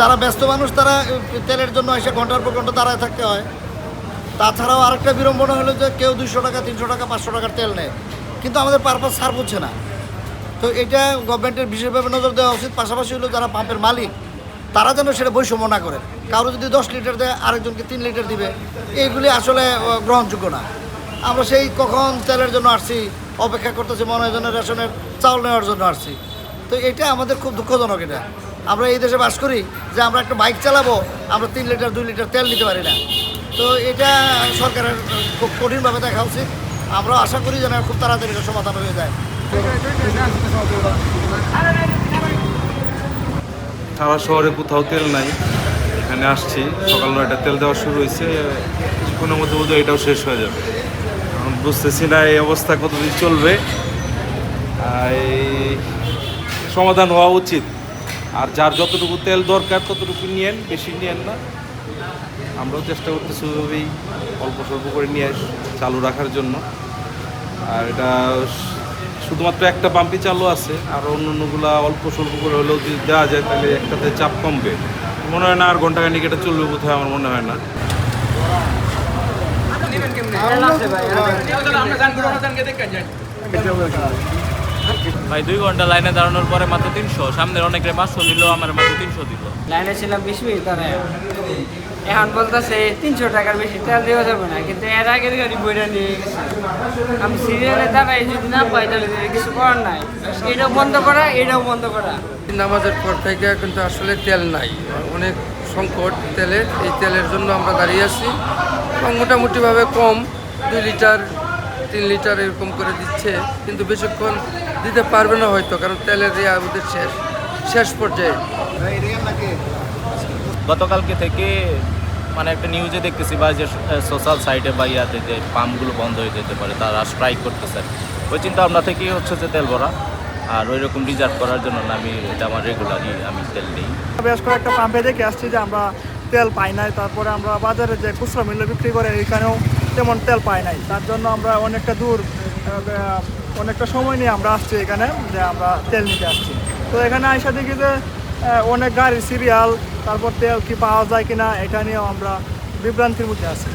যারা ব্যস্ত মানুষ তারা তেলের জন্য এসে ঘন্টার পর ঘন্টা দাঁড়ায় থাকতে হয়। তাছাড়াও আরেকটা বিড়ম্বনা হলো যে কেউ 200 টাকা 300 টাকা 500 টাকার তেল নেয়, কিন্তু আমাদের পারপাস সার্ভ হচ্ছে না। তো এটা গভর্নমেন্টের বিশেষভাবে নজর দেওয়া উচিত। পাশাপাশি হলো যারা পাম্পের মালিক তারা যেন সেটা বৈষম্য না করে। কারো যদি 10 লিটার দেয় আরেকজনকে 3 লিটার দিবে, এইগুলি আসলে গ্রহণযোগ্য না। আমরা সেই কখন তেলের জন্য আসছি, অপেক্ষা করতেছি, মনে হয় যেন রেশনের চাউল নেওয়ার জন্য আসছি। তো এটা আমাদের খুব দুঃখজনক। এটা আমরা এই দেশে বাস করি যে আমরা একটা বাইক চালাবো, আমরা 3 লিটার 2 লিটার তেল নিতে পারি না। তো এটা সরকারের খুব কঠিনভাবে দেখা উচিত। আমরা আশা করি যেন খুব তাড়াতাড়ি এটা সমাধান হয়ে যায়। সারা শহরে কোথাও তেল নাই, এখানে আসছি সকাল 9টায় তেল দেওয়া শুরু হয়েছে, কিছুক্ষণের মধ্যে বোধহয় এটাও শেষ হয়ে যাবে। এখন বুঝতেছি না এই অবস্থা কতদিন চলবে। এই সমাধান হওয়া উচিত। আর যার যতটুকু তেল দরকার ততটুকু নিয়েন, বেশি নিয়েন না। আমরাও চেষ্টা করতেছি ওইভাবেই অল্প স্বল্প করে নিয়ে চালু রাখার জন্য। আর এটা শুধুমাত্র একটা পাম্পই চালু আছে, আর অন্যান্যগুলা অল্প স্বল্প করে হলেও যদি দেওয়া যায় তাহলে একটাতে চাপ কমবে। মনে হয় না আর ঘন্টাখানিক এটা চলবে বোধহয়, আমার মনে হয় না। ভাই 2 ঘন্টা লাইনে দাঁড়ানোর পরে মাত্র 300, সামনের অনেকের 500 দিল, আমার মাত্র 300 দিল। লাইনে ছিলাম 20 মিনিট ধরে, এখন বলতেছে 300 টাকার বেশি তেল দেওয়া যাবে না, কিন্তু এর আগের গাড়ি বইটা নিয়ে গেছে। আমি সিরিয়ালে দাঁড়াই, যদি না পাই তাহলে কিছু করার নাই, এটাও বন্ধ করা এটাও বন্ধ করা। নামাজের পর থেকে কিন্তু আসলে তেল নাই, অনেক সংকট তেলের। এই তেলের জন্য আমরা দাঁড়িয়ে আছি এবং মোটামুটিভাবে কম 2 লিটার 3 লিটার এরকম করে দিচ্ছে, কিন্তু বেশিক্ষণ দিতে পারবে না হয়তো, কারণ তেলের আমাদের শেষ পর্যায়ে। গতকালকে থেকে মানে একটা নিউজে দেখতেছি বা যে সোশ্যাল সাইটে বা ইয়াতে যে পাম্পগুলো বন্ধ হয়ে যেতে পারে, তারা স্ট্রাইক করতেছে। ওই চিন্তা ভাবনা থেকেই হচ্ছে যে তেল ভরা, আর ওই রকম রিজার্ভ করার জন্য না, এটা আমার রেগুলারই আমি তেল নিই। বেশ কয়েকটা পাম্পে দেখে আসছি যে আমরা তেল পাই নাই। তারপরে আমরা বাজারে যে খুচরা মূল্য বিক্রি করে এখানেও তেমন তেল পাই নাই। তার জন্য আমরা অনেকটা দূর অনেকটা সময় নিয়ে আমরা আসছি এখানে, যে আমরা তেল নিতে আসছি। তো এখানে আইসা দেখি যে অনেক গাড়ি সিরিয়াল, তারপর তেল কি পাওয়া যায় কিনা এটা নিয়েও আমরা বিভ্রান্তির মধ্যে আছি।